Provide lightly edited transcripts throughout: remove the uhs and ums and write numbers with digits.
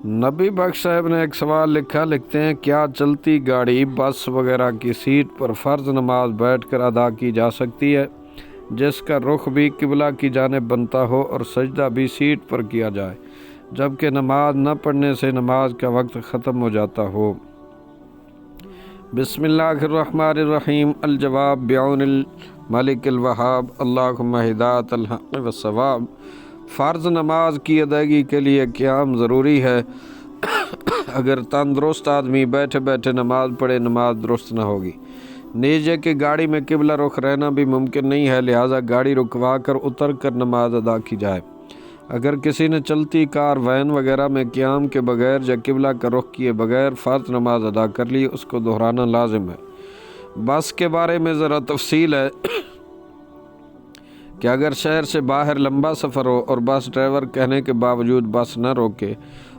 نبی بخش صاحب نے ایک سوال لکھا، لکھتے ہیں کیا چلتی گاڑی بس وغیرہ کی سیٹ پر فرض نماز بیٹھ کر ادا کی جا سکتی ہے جس کا رخ بھی قبلہ کی جانب بنتا ہو اور سجدہ بھی سیٹ پر کیا جائے جبکہ نماز نہ پڑھنے سے نماز کا وقت ختم ہو جاتا ہو؟ بسم اللہ الرحمن الرحیم۔ الجواب بعون الملک الوہاب، اللہم ہدایت الحق والصواب۔ فرض نماز کی ادائیگی کے لیے قیام ضروری ہے۔ اگر تندرست آدمی بیٹھے بیٹھے نماز پڑھے نماز درست نہ ہوگی۔ نیز کہ گاڑی میں قبلہ رخ رہنا بھی ممکن نہیں ہے، لہٰذا گاڑی رکوا کر اتر کر نماز ادا کی جائے۔ اگر کسی نے چلتی کار، وین وغیرہ میں قیام کے بغیر یا قبلہ کا رخ کیے بغیر فرض نماز ادا کر لی، اس کو دہرانا لازم ہے۔ بس کے بارے میں ذرا تفصیل ہے کہ اگر شہر سے باہر لمبا سفر ہو اور بس ڈرائیور کہنے کے باوجود بس نہ روکے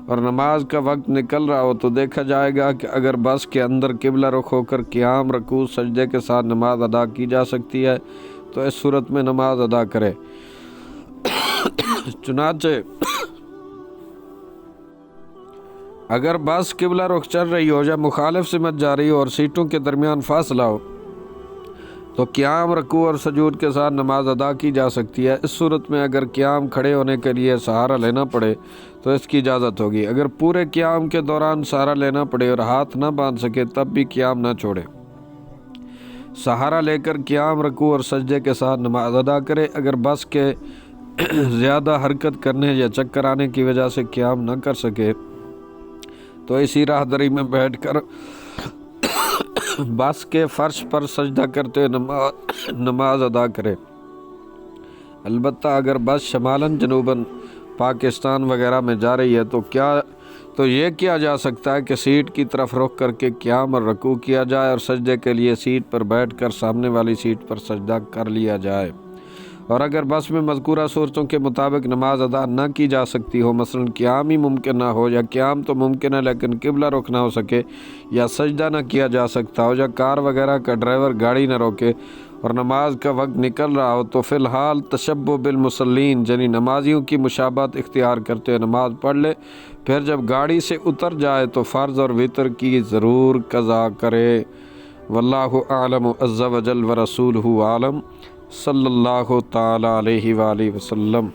اور نماز کا وقت نکل رہا ہو تو دیکھا جائے گا کہ اگر بس کے اندر قبلہ رخ ہو کر قیام، رکوع، سجدے کے ساتھ نماز ادا کی جا سکتی ہے تو اس صورت میں نماز ادا کرے۔ چنانچہ اگر بس قبلہ رخ چل رہی ہو یا مخالف سمت جا رہی ہو اور سیٹوں کے درمیان فاصلہ ہو تو قیام، رکوع اور سجود کے ساتھ نماز ادا کی جا سکتی ہے۔ اس صورت میں اگر قیام کھڑے ہونے کے لیے سہارا لینا پڑے تو اس کی اجازت ہوگی۔ اگر پورے قیام کے دوران سہارا لینا پڑے اور ہاتھ نہ باندھ سکے تب بھی قیام نہ چھوڑے، سہارا لے کر قیام، رکوع اور سجدے کے ساتھ نماز ادا کرے۔ اگر بس کے زیادہ حرکت کرنے یا چکر آنے کی وجہ سے قیام نہ کر سکے تو اسی راہداری میں بیٹھ کر بس کے فرش پر سجدہ کرتے نماز ادا کرے۔ البتہ اگر بس شمالاً جنوباً پاکستان وغیرہ میں جا رہی ہے تو یہ کیا جا سکتا ہے کہ سیٹ کی طرف رخ کر کے قیام اور رکوع کیا جائے اور سجدے کے لیے سیٹ پر بیٹھ کر سامنے والی سیٹ پر سجدہ کر لیا جائے۔ اور اگر بس میں مذکورہ صورتوں کے مطابق نماز ادا نہ کی جا سکتی ہو، مثلاً قیام ہی ممکن نہ ہو یا قیام تو ممکن ہے لیکن قبلہ رخ نہ ہو سکے یا سجدہ نہ کیا جا سکتا ہو یا کار وغیرہ کا ڈرائیور گاڑی نہ روکے اور نماز کا وقت نکل رہا ہو تو فی الحال تشبہ بالمصلین یعنی نمازیوں کی مشابہت اختیار کرتے نماز پڑھ لے، پھر جب گاڑی سے اتر جائے تو فرض اور وتر کی ضرور قضا کرے۔ واللہ اعلم عز وجل ورسولہ عالم، صلی اللہ تعالی علیہ وآلہ وسلم۔